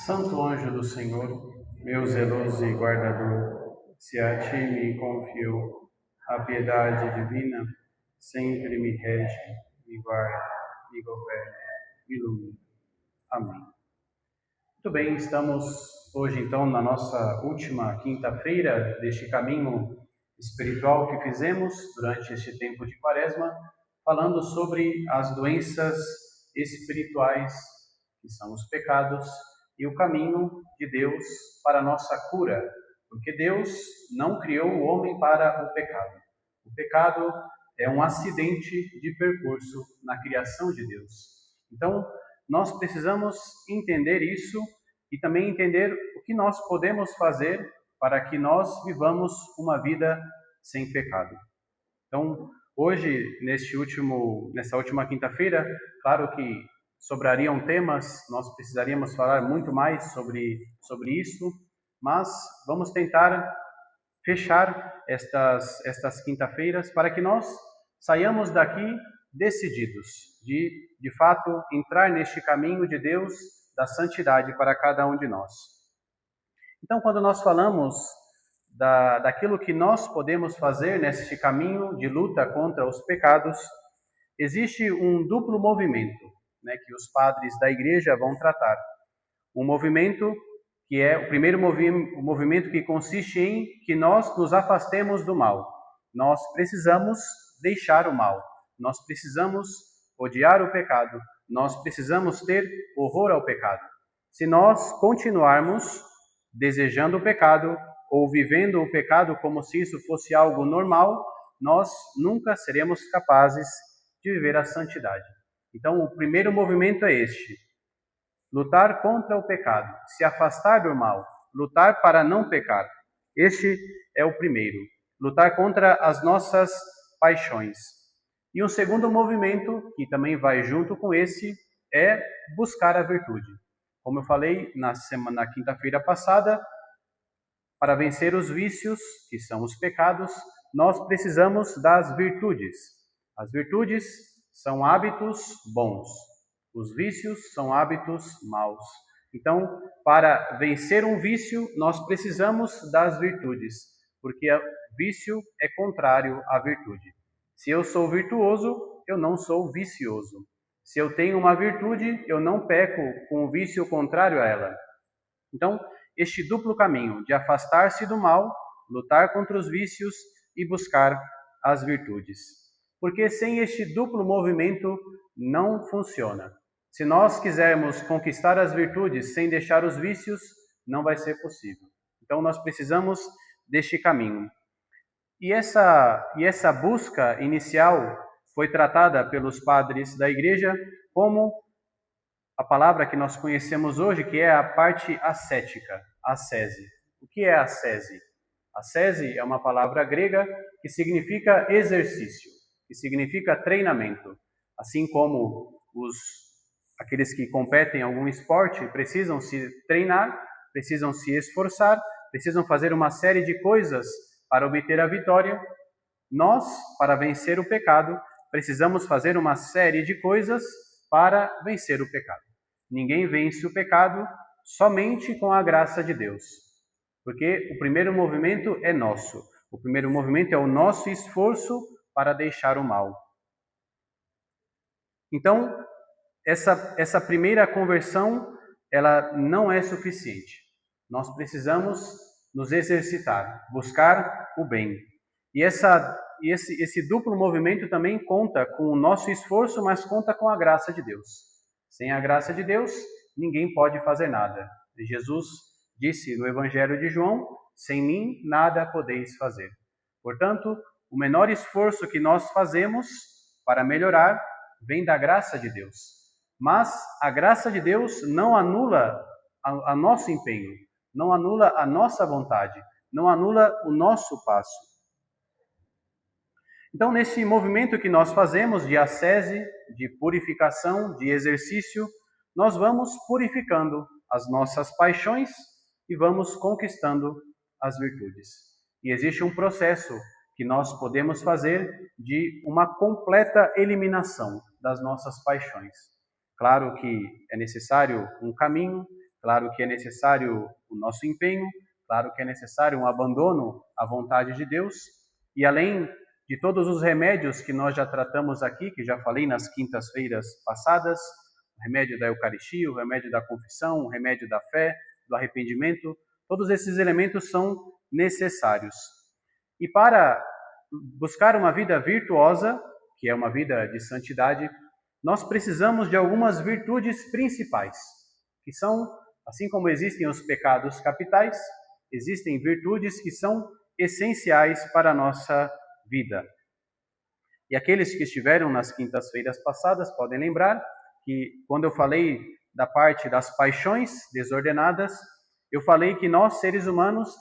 Santo anjo do Senhor, meu zeloso e guardador, se a ti me confio, a piedade divina sempre me rege, me guarda, me governa, me ilumina. Amém. Muito bem, estamos hoje então na nossa última quinta-feira deste caminho espiritual que fizemos durante este tempo de Quaresma, falando sobre as doenças espirituais, que são os pecados, e o caminho de Deus para a nossa cura, porque Deus não criou o homem para o pecado. O pecado é um acidente de percurso na criação de Deus. Então, nós precisamos entender isso e também entender o que nós podemos fazer para que nós vivamos uma vida sem pecado. Então, hoje, nessa última quinta-feira, claro que sobrariam temas, nós precisaríamos falar muito mais sobre isso, mas vamos tentar fechar estas quinta-feiras para que nós saiamos daqui decididos de fato, entrar neste caminho de Deus, da santidade para cada um de nós. Então, quando nós falamos daquilo que nós podemos fazer neste caminho de luta contra os pecados, existe um duplo movimento, que os padres da igreja vão tratar. Um movimento que é o primeiro movimento que consiste em que nós nos afastemos do mal. Nós precisamos deixar o mal. Nós precisamos odiar o pecado. Nós precisamos ter horror ao pecado. Se nós continuarmos desejando o pecado ou vivendo o pecado como se isso fosse algo normal, nós nunca seremos capazes de viver a santidade. Então, o primeiro movimento é este: lutar contra o pecado, se afastar do mal, lutar para não pecar. Este é o primeiro, lutar contra as nossas paixões. E um segundo movimento, que também vai junto com esse, é buscar a virtude. Como eu falei na quinta-feira passada, para vencer os vícios, que são os pecados, nós precisamos das virtudes. As virtudes são hábitos bons. Os vícios são hábitos maus. Então, para vencer um vício, nós precisamos das virtudes, porque o vício é contrário à virtude. Se eu sou virtuoso, eu não sou vicioso. Se eu tenho uma virtude, eu não peco com o vício contrário a ela. Então, este duplo caminho de afastar-se do mal, lutar contra os vícios e buscar as virtudes. Porque sem este duplo movimento não funciona. Se nós quisermos conquistar as virtudes sem deixar os vícios, não vai ser possível. Então nós precisamos deste caminho. E essa busca inicial foi tratada pelos padres da igreja como a palavra que nós conhecemos hoje, que é a parte ascética, ascese. O que é ascese? Ascese é uma palavra grega que significa exercício, que significa treinamento. Assim como aqueles que competem em algum esporte precisam se treinar, precisam se esforçar, precisam fazer uma série de coisas para obter a vitória. Nós, para vencer o pecado, precisamos fazer uma série de coisas para vencer o pecado. Ninguém vence o pecado somente com a graça de Deus, porque o primeiro movimento é nosso. O primeiro movimento é o nosso esforço para deixar o mal. Então, essa primeira conversão, ela não é suficiente. Nós precisamos nos exercitar, buscar o bem. E esse duplo movimento também conta com o nosso esforço, mas conta com a graça de Deus. Sem a graça de Deus, ninguém pode fazer nada. Jesus disse no Evangelho de João: sem mim nada podeis fazer. Portanto, o menor esforço que nós fazemos para melhorar vem da graça de Deus. Mas a graça de Deus não anula a nosso empenho, não anula a nossa vontade, não anula o nosso passo. Então, nesse movimento que nós fazemos de ascese, de purificação, de exercício, nós vamos purificando as nossas paixões e vamos conquistando as virtudes. E existe um processo que nós podemos fazer de uma completa eliminação das nossas paixões. Claro que é necessário um caminho, Claro que é necessário o nosso empenho, claro que é necessário um abandono à vontade de Deus, e além de todos os remédios que nós já tratamos aqui, que já falei nas quintas-feiras passadas, o remédio da Eucaristia, o remédio da confissão, o remédio da fé, do arrependimento, todos esses elementos são necessários. E para buscar uma vida virtuosa, que é uma vida de santidade, nós precisamos de algumas virtudes principais, que são, assim como existem os pecados capitais, existem virtudes que são essenciais para a nossa vida. E aqueles que estiveram nas quintas-feiras passadas podem lembrar que quando eu falei da parte das paixões desordenadas, eu falei que nós, seres humanos,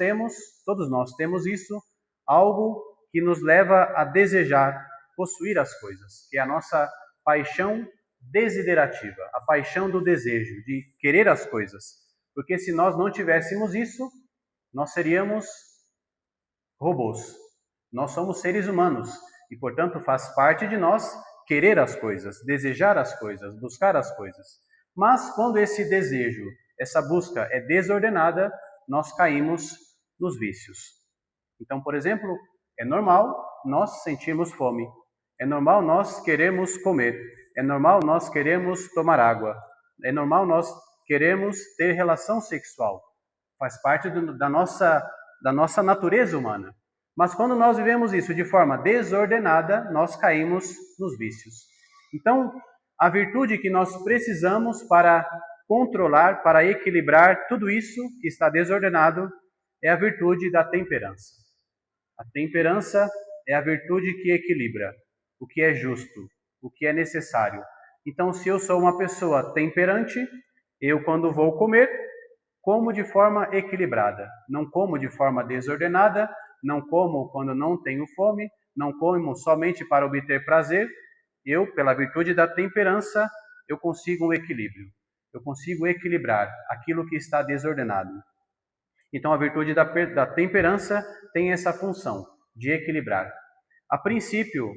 todos nós temos isso, algo que nos leva a desejar possuir as coisas, que é a nossa paixão desiderativa, a paixão do desejo, de querer as coisas. Porque se nós não tivéssemos isso, nós seríamos robôs. Nós somos seres humanos e, portanto, faz parte de nós querer as coisas, desejar as coisas, buscar as coisas. Mas quando esse desejo, essa busca é desordenada, nós caímos nos vícios. Então, por exemplo, é normal nós sentirmos fome, é normal nós queremos comer, é normal nós queremos tomar água, é normal nós queremos ter relação sexual. Faz parte da nossa natureza humana. Mas quando nós vivemos isso de forma desordenada, nós caímos nos vícios. Então, a virtude que nós precisamos para controlar, para equilibrar tudo isso que está desordenado, é a virtude da temperança. A temperança é a virtude que equilibra o que é justo, o que é necessário. Então, se eu sou uma pessoa temperante, eu, quando vou comer, como de forma equilibrada. Não como de forma desordenada, não como quando não tenho fome, não como somente para obter prazer. Eu, pela virtude da temperança, eu consigo um equilíbrio. Eu consigo equilibrar aquilo que está desordenado. Então, a virtude da temperança tem essa função de equilibrar. A princípio,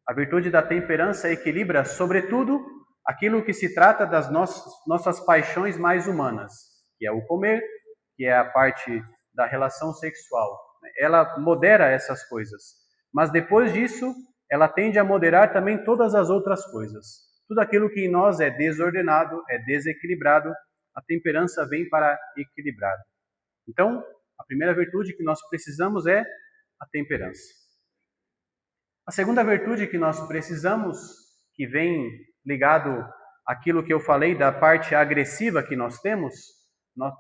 a virtude da temperança equilibra, sobretudo, aquilo que se trata das nossas paixões mais humanas, que é o comer, que é a parte da relação sexual. Ela modera essas coisas. Mas depois disso, ela tende a moderar também todas as outras coisas. Tudo aquilo que em nós é desordenado, é desequilibrado, a temperança vem para equilibrar. Então, a primeira virtude que nós precisamos é a temperança. A segunda virtude que nós precisamos, que vem ligado àquilo que eu falei da parte agressiva que nós temos,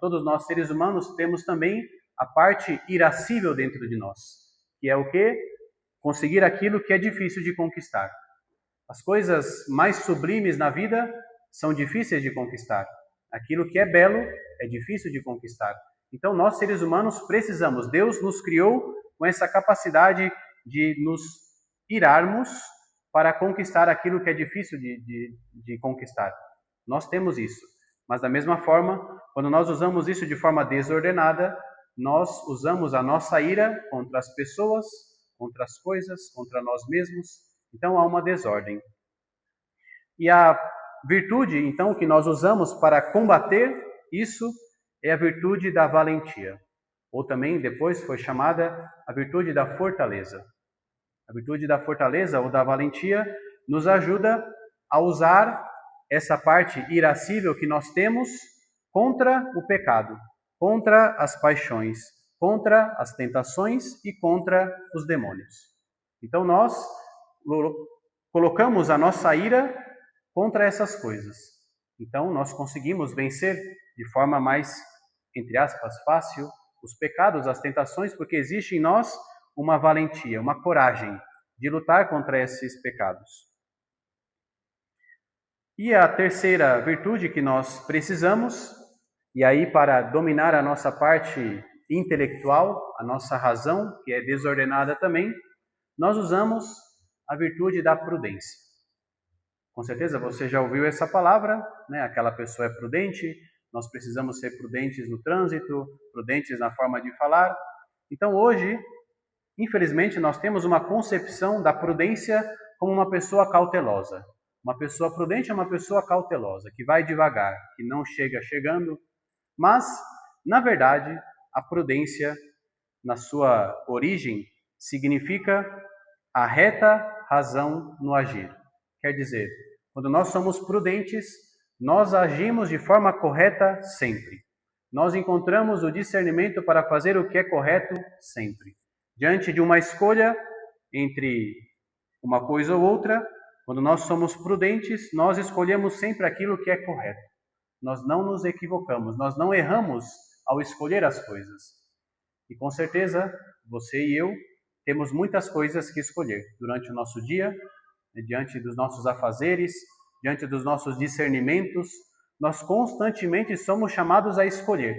todos nós seres humanos temos também a parte irascível dentro de nós, que é o quê? Conseguir aquilo que é difícil de conquistar. As coisas mais sublimes na vida são difíceis de conquistar. Aquilo que é belo é difícil de conquistar. Então, nós, seres humanos, precisamos. Deus nos criou com essa capacidade de nos irarmos para conquistar aquilo que é difícil de conquistar. Nós temos isso. Mas, da mesma forma, quando nós usamos isso de forma desordenada, nós usamos a nossa ira contra as pessoas, contra as coisas, contra nós mesmos. Então, há uma desordem. E a virtude, então, que nós usamos para combater isso é a virtude da valentia. Ou também, depois, foi chamada a virtude da fortaleza. A virtude da fortaleza ou da valentia nos ajuda a usar essa parte irascível que nós temos contra o pecado, contra as paixões, contra as tentações e contra os demônios. Então nós colocamos a nossa ira contra essas coisas. Então nós conseguimos vencer de forma mais, entre aspas, fácil os pecados, as tentações, porque existe em nós uma valentia, uma coragem de lutar contra esses pecados. E a terceira virtude que nós precisamos, e aí para dominar a nossa parte intelectual, a nossa razão, que é desordenada também, nós usamos a virtude da prudência. Com certeza você já ouviu essa palavra, né? Aquela pessoa é prudente, nós precisamos ser prudentes no trânsito, prudentes na forma de falar. Então hoje, infelizmente, nós temos uma concepção da prudência como uma pessoa cautelosa. Uma pessoa prudente é uma pessoa cautelosa, que vai devagar, que não chega chegando. Mas, na verdade, a prudência, na sua origem, significa a reta razão no agir. Quer dizer, quando nós somos prudentes, nós agimos de forma correta sempre. Nós encontramos o discernimento para fazer o que é correto sempre. Diante de uma escolha entre uma coisa ou outra, quando nós somos prudentes, nós escolhemos sempre aquilo que é correto. Nós não nos equivocamos, nós não erramos ao escolher as coisas. E com certeza, você e eu temos muitas coisas que escolher durante o nosso dia, diante dos nossos afazeres, diante dos nossos discernimentos. Nós constantemente somos chamados a escolher.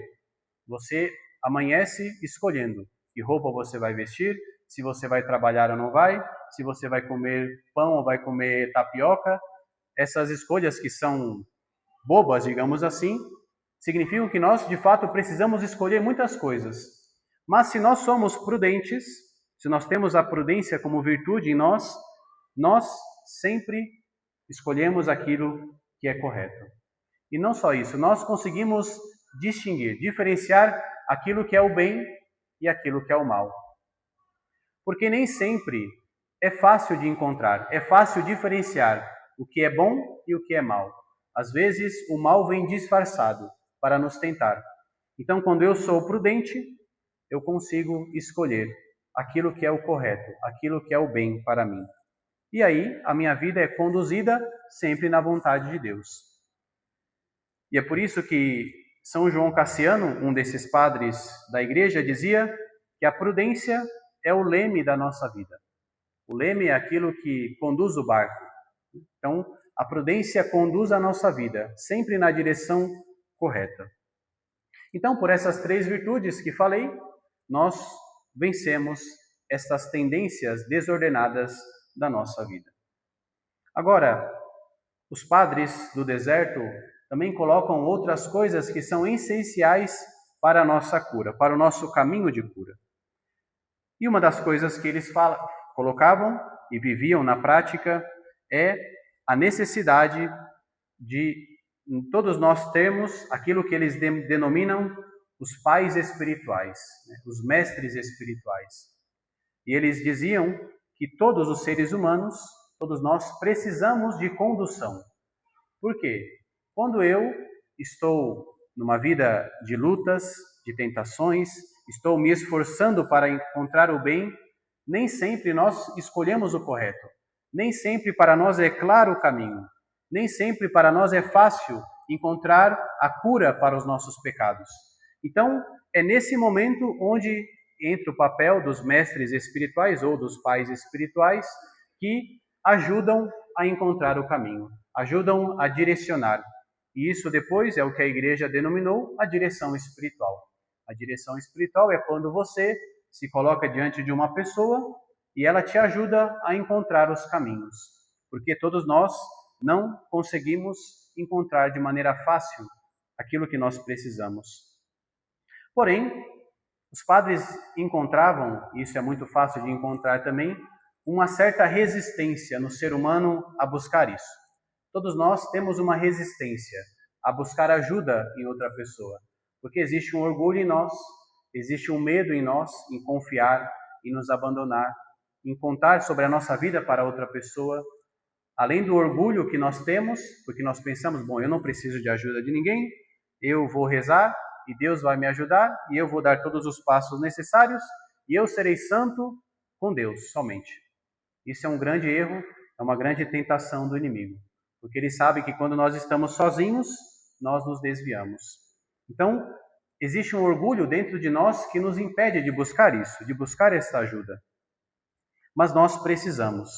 Você amanhece escolhendo que roupa você vai vestir, se você vai trabalhar ou não vai, se você vai comer pão ou vai comer tapioca. Essas escolhas que são bobas, digamos assim, significam que nós, de fato, precisamos escolher muitas coisas. Mas se nós somos prudentes, se nós temos a prudência como virtude em nós, nós sempre escolhemos aquilo que é correto. E não só isso, nós conseguimos distinguir, diferenciar aquilo que é o bem e aquilo que é o mal. Porque nem sempre é fácil de encontrar, é fácil diferenciar o que é bom e o que é mal. Às vezes o mal vem disfarçado para nos tentar. Então, quando eu sou prudente, eu consigo escolher aquilo que é o correto, aquilo que é o bem para mim. E aí, a minha vida é conduzida sempre na vontade de Deus. E é por isso que São João Cassiano, um desses padres da igreja, dizia que a prudência é o leme da nossa vida. O leme é aquilo que conduz o barco. Então, a prudência conduz a nossa vida, sempre na direção correta. Então, por essas 3 virtudes que falei, nós vencemos estas tendências desordenadas da nossa vida. Agora, os padres do deserto também colocam outras coisas que são essenciais para a nossa cura, para o nosso caminho de cura. E uma das coisas que eles colocavam e viviam na prática é a necessidade de todos nós termos aquilo que eles denominam os pais espirituais, os mestres espirituais. E eles diziam que todos os seres humanos, todos nós precisamos de condução. Por quê? Quando eu estou numa vida de lutas, de tentações, estou me esforçando para encontrar o bem, nem sempre nós escolhemos o correto. Nem sempre para nós é claro o caminho. Nem sempre para nós é fácil encontrar a cura para os nossos pecados. Então, é nesse momento onde entra o papel dos mestres espirituais ou dos pais espirituais que ajudam a encontrar o caminho, ajudam a direcionar. E isso depois é o que a igreja denominou a direção espiritual. A direção espiritual é quando você se coloca diante de uma pessoa e ela te ajuda a encontrar os caminhos. Porque todos nós não conseguimos encontrar de maneira fácil aquilo que nós precisamos. Porém, os padres encontravam, e isso é muito fácil de encontrar também, uma certa resistência no ser humano a buscar isso. Todos nós temos uma resistência a buscar ajuda em outra pessoa, porque existe um orgulho em nós, existe um medo em nós em confiar, em nos abandonar, em contar sobre a nossa vida para outra pessoa. Além do orgulho que nós temos, porque nós pensamos, bom, eu não preciso de ajuda de ninguém, eu vou rezar e Deus vai me ajudar e eu vou dar todos os passos necessários e eu serei santo com Deus somente. Isso é um grande erro, é uma grande tentação do inimigo, porque ele sabe que quando nós estamos sozinhos, nós nos desviamos. Então, existe um orgulho dentro de nós que nos impede de buscar isso, de buscar esta ajuda. Mas nós precisamos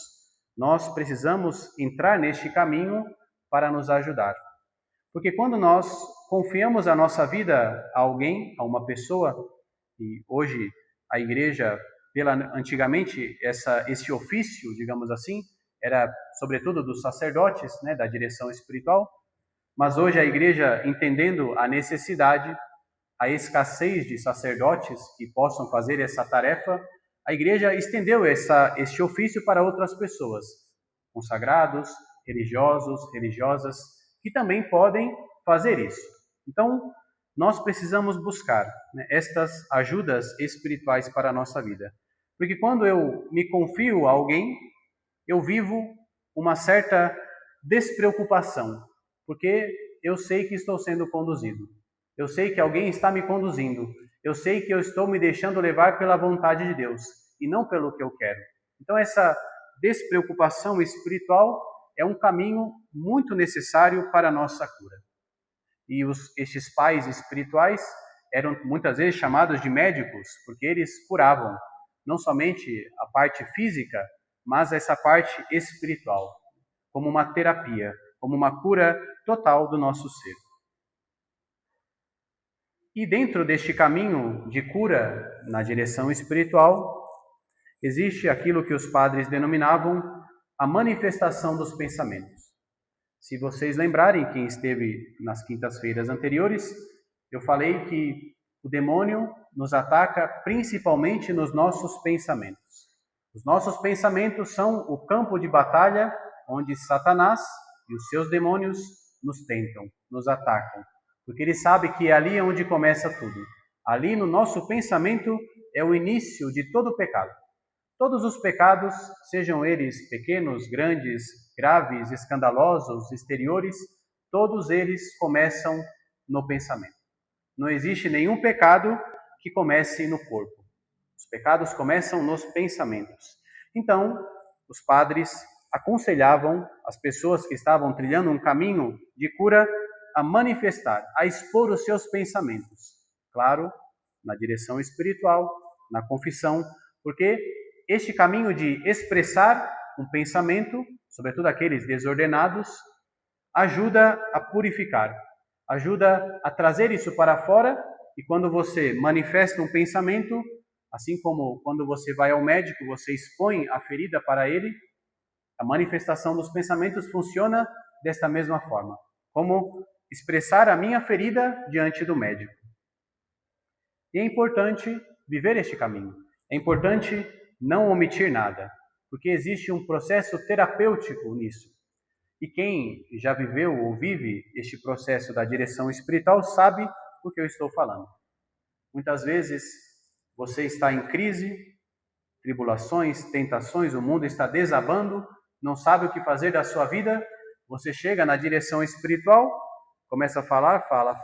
entrar neste caminho para nos ajudar. Porque quando nós confiamos a nossa vida a alguém, a uma pessoa, e hoje a igreja, antigamente, esse ofício, digamos assim, era sobretudo dos sacerdotes, da direção espiritual, mas hoje a igreja, entendendo a necessidade, a escassez de sacerdotes que possam fazer essa tarefa, a igreja estendeu este ofício para outras pessoas, consagrados, religiosos, religiosas, que também podem fazer isso. Então, nós precisamos buscar, né, estas ajudas espirituais para a nossa vida. Porque quando eu me confio a alguém, eu vivo uma certa despreocupação, porque eu sei que estou sendo conduzido. Eu sei que alguém está me conduzindo. Eu sei que eu estou me deixando levar pela vontade de Deus e não pelo que eu quero. Então essa despreocupação espiritual é um caminho muito necessário para a nossa cura. E estes pais espirituais eram muitas vezes chamados de médicos, porque eles curavam não somente a parte física, mas essa parte espiritual, como uma terapia, como uma cura total do nosso ser. E dentro deste caminho de cura na direção espiritual, existe aquilo que os padres denominavam a manifestação dos pensamentos. Se vocês lembrarem, quem esteve nas quintas-feiras anteriores, eu falei que o demônio nos ataca principalmente nos nossos pensamentos. Os nossos pensamentos são o campo de batalha onde Satanás e os seus demônios nos tentam, nos atacam. Porque ele sabe que é ali onde começa tudo. Ali no nosso pensamento é o início de todo o pecado. Todos os pecados, sejam eles pequenos, grandes, graves, escandalosos, exteriores, todos eles começam no pensamento. Não existe nenhum pecado que comece no corpo. Os pecados começam nos pensamentos. Então, os padres aconselhavam as pessoas que estavam trilhando um caminho de cura a manifestar, a expor os seus pensamentos. Claro, na direção espiritual, na confissão, porque este caminho de expressar um pensamento, sobretudo aqueles desordenados, ajuda a purificar, ajuda a trazer isso para fora, e quando você manifesta um pensamento, assim como quando você vai ao médico, você expõe a ferida para ele, a manifestação dos pensamentos funciona desta mesma forma, como expressar a minha ferida diante do médico. E é importante viver este caminho, é importante não omitir nada, porque existe um processo terapêutico nisso. E quem já viveu ou vive este processo da direção espiritual sabe do que eu estou falando. Muitas vezes você está em crise, tribulações, tentações, o mundo está desabando, não sabe o que fazer da sua vida, você chega na direção espiritual, começa a falar, fala.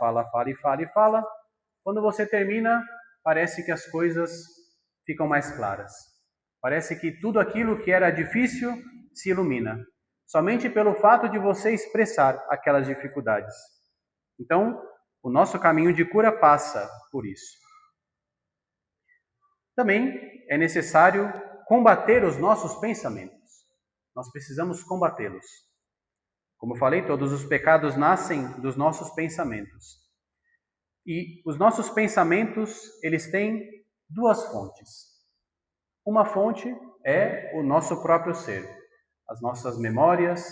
Quando você termina, parece que as coisas ficam mais claras. Parece que tudo aquilo que era difícil se ilumina, somente pelo fato de você expressar aquelas dificuldades. Então, o nosso caminho de cura passa por isso. Também é necessário combater os nossos pensamentos. Nós precisamos combatê-los. Como eu falei, todos os pecados nascem dos nossos pensamentos. E os nossos pensamentos, eles têm duas fontes. Uma fonte é o nosso próprio ser, as nossas memórias,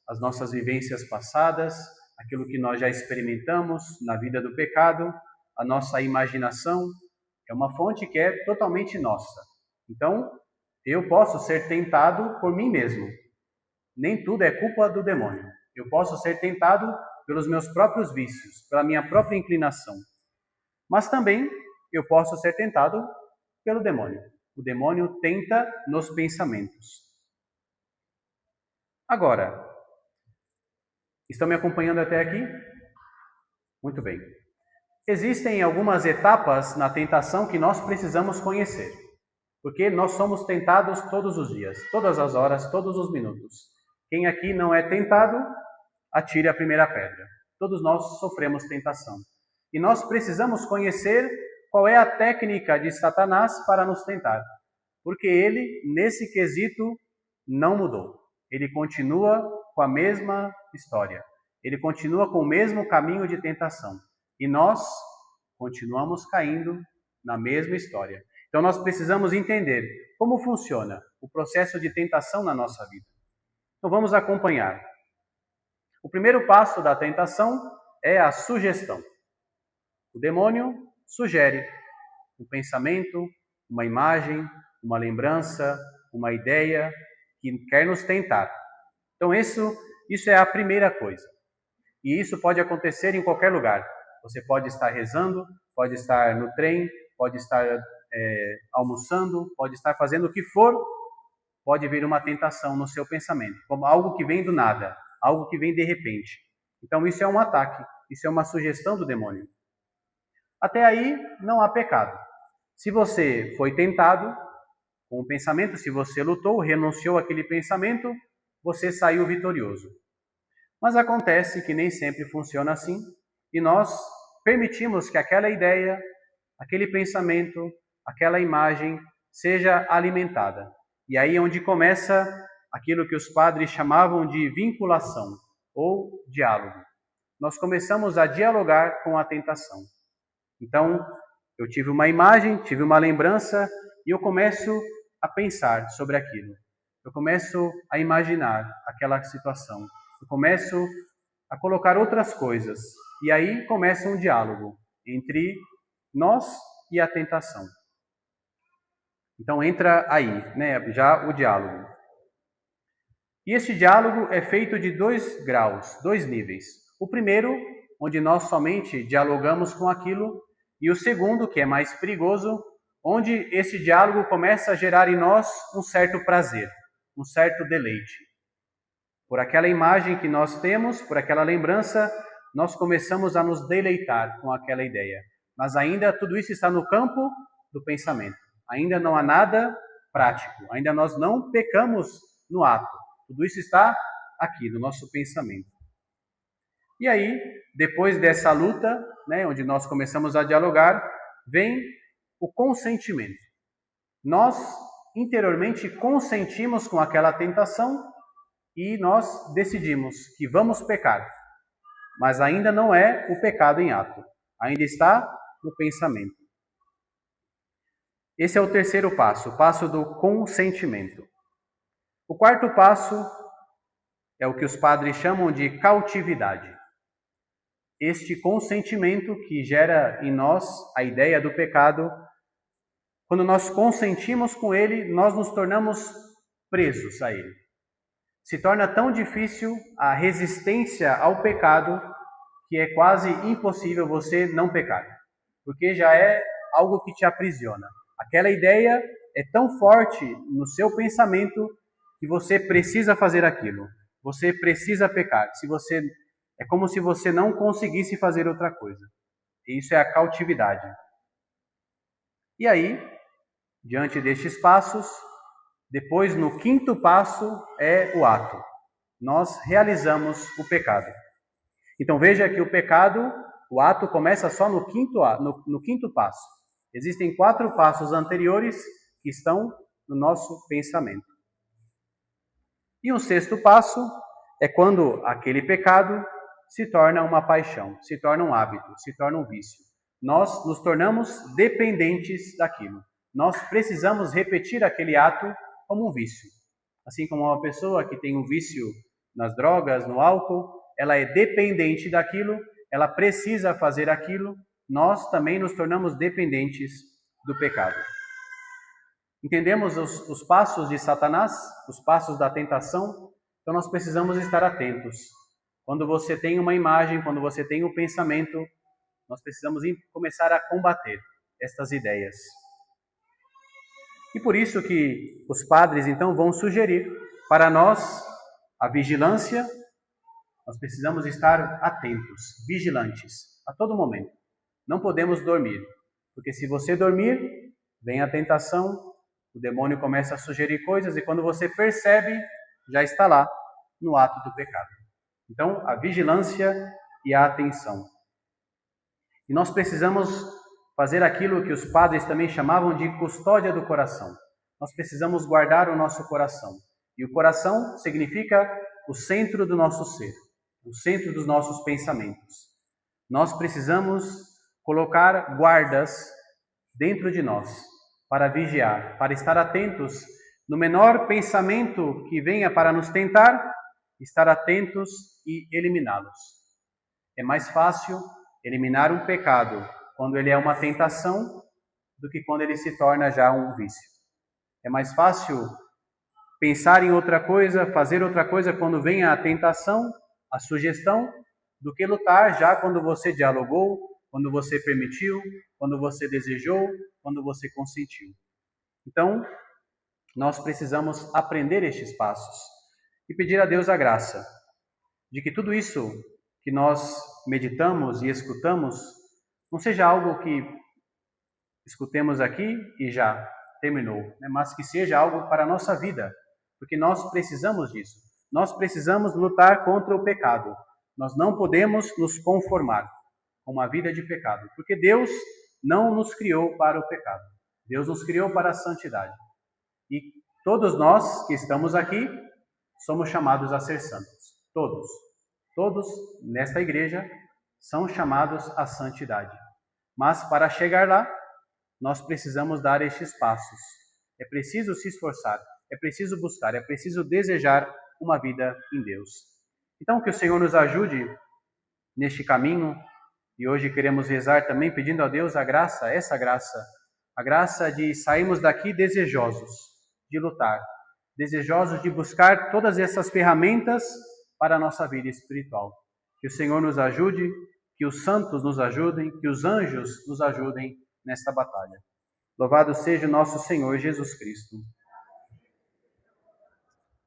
as nossas vivências passadas, aquilo que nós já experimentamos na vida do pecado, a nossa imaginação, é uma fonte que é totalmente nossa. Então, eu posso ser tentado por mim mesmo. Nem tudo é culpa do demônio. Eu posso ser tentado pelos meus próprios vícios, pela minha própria inclinação. Mas também eu posso ser tentado pelo demônio. O demônio tenta nos pensamentos. Agora, estão me acompanhando até aqui? Muito bem. Existem algumas etapas na tentação que nós precisamos conhecer, porque nós somos tentados todos os dias, todas as horas, todos os minutos. Quem aqui não é tentado, atire a primeira pedra. Todos nós sofremos tentação. E nós precisamos conhecer qual é a técnica de Satanás para nos tentar, porque ele, nesse quesito, não mudou. Ele continua com a mesma história. Ele continua com o mesmo caminho de tentação. E nós continuamos caindo na mesma história. Então nós precisamos entender como funciona o processo de tentação na nossa vida. Então vamos acompanhar. O primeiro passo da tentação é a sugestão. O demônio sugere um pensamento, uma imagem, uma lembrança, uma ideia que quer nos tentar. Então isso é a primeira coisa. E isso pode acontecer em qualquer lugar. Você pode estar rezando, pode estar no trem, pode estar almoçando, pode estar fazendo o que for, pode vir uma tentação no seu pensamento, como algo que vem do nada, algo que vem de repente. Então isso é um ataque, isso é uma sugestão do demônio. Até aí não há pecado. Se você foi tentado com o pensamento, se você lutou, renunciou àquele pensamento, você saiu vitorioso. Mas acontece que nem sempre funciona assim, e nós permitimos que aquela ideia, aquele pensamento, aquela imagem seja alimentada. E aí é onde começa aquilo que os padres chamavam de vinculação ou diálogo. Nós começamos a dialogar com a tentação. Então, eu tive uma imagem, tive uma lembrança e eu começo a pensar sobre aquilo. Eu começo a imaginar aquela situação. Eu começo a colocar outras coisas. E aí começa um diálogo entre nós e a tentação. Então entra aí, já o diálogo. E este diálogo é feito de 2 graus, 2 níveis. O primeiro, onde nós somente dialogamos com aquilo, e o segundo, que é mais perigoso, onde esse diálogo começa a gerar em nós um certo prazer, um certo deleite. Por aquela imagem que nós temos, por aquela lembrança, nós começamos a nos deleitar com aquela ideia. Mas ainda tudo isso está no campo do pensamento. Ainda não há nada prático, ainda nós não pecamos no ato. Tudo isso está aqui, no nosso pensamento. E aí, depois dessa luta, onde nós começamos a dialogar, vem o consentimento. Nós, interiormente, consentimos com aquela tentação e nós decidimos que vamos pecar. Mas ainda não é o pecado em ato, ainda está no pensamento. Esse é o terceiro passo, o passo do consentimento. O quarto passo é o que os padres chamam de cautividade. Este consentimento que gera em nós a ideia do pecado, quando nós consentimos com ele, nós nos tornamos presos a ele. Se torna tão difícil a resistência ao pecado que é quase impossível você não pecar, porque já é algo que te aprisiona. Aquela ideia é tão forte no seu pensamento que você precisa fazer aquilo. Você precisa pecar. É como se você não conseguisse fazer outra coisa. E isso é a cautividade. E aí, diante destes passos, depois no quinto passo é o ato. Nós realizamos o pecado. Então veja que o pecado, o ato começa só no quinto passo. Existem 4 passos anteriores que estão no nosso pensamento. E o sexto passo é quando aquele pecado se torna uma paixão, se torna um hábito, se torna um vício. Nós nos tornamos dependentes daquilo. Nós precisamos repetir aquele ato como um vício. Assim como uma pessoa que tem um vício nas drogas, no álcool, ela é dependente daquilo, ela precisa fazer aquilo, nós também nos tornamos dependentes do pecado. Entendemos os passos de Satanás, os passos da tentação? Então nós precisamos estar atentos. Quando você tem uma imagem, quando você tem um pensamento, nós precisamos começar a combater estas ideias. E por isso que os padres então vão sugerir para nós a vigilância. Nós precisamos estar atentos, vigilantes, a todo momento. Não podemos dormir, porque se você dormir, vem a tentação, o demônio começa a sugerir coisas e quando você percebe, já está lá no ato do pecado. Então, a vigilância e a atenção. E nós precisamos fazer aquilo que os padres também chamavam de custódia do coração. Nós precisamos guardar o nosso coração. E o coração significa o centro do nosso ser, o centro dos nossos pensamentos. Nós precisamos colocar guardas dentro de nós para vigiar, para estar atentos no menor pensamento que venha para nos tentar, estar atentos e eliminá-los. É mais fácil eliminar um pecado quando ele é uma tentação do que quando ele se torna já um vício. É mais fácil pensar em outra coisa, fazer outra coisa quando vem a tentação, a sugestão, do que lutar já quando você dialogou, quando você permitiu, quando você desejou, quando você consentiu. Então, nós precisamos aprender estes passos e pedir a Deus a graça de que tudo isso que nós meditamos e escutamos não seja algo que escutemos aqui e já terminou, né? Mas que seja algo para a nossa vida, porque nós precisamos disso. Nós precisamos lutar contra o pecado. Nós não podemos nos conformar com uma vida de pecado, porque Deus não nos criou para o pecado. Deus nos criou para a santidade. E todos nós que estamos aqui somos chamados a ser santos. Todos nesta igreja são chamados à santidade. Mas para chegar lá, nós precisamos dar estes passos. É preciso se esforçar, é preciso buscar, é preciso desejar uma vida em Deus. Então, que o Senhor nos ajude neste caminho, e hoje queremos rezar também pedindo a Deus a graça, a graça de sairmos daqui desejosos de lutar, desejosos de buscar todas essas ferramentas para a nossa vida espiritual. Que o Senhor nos ajude, que os santos nos ajudem, que os anjos nos ajudem nesta batalha. Louvado seja o nosso Senhor Jesus Cristo.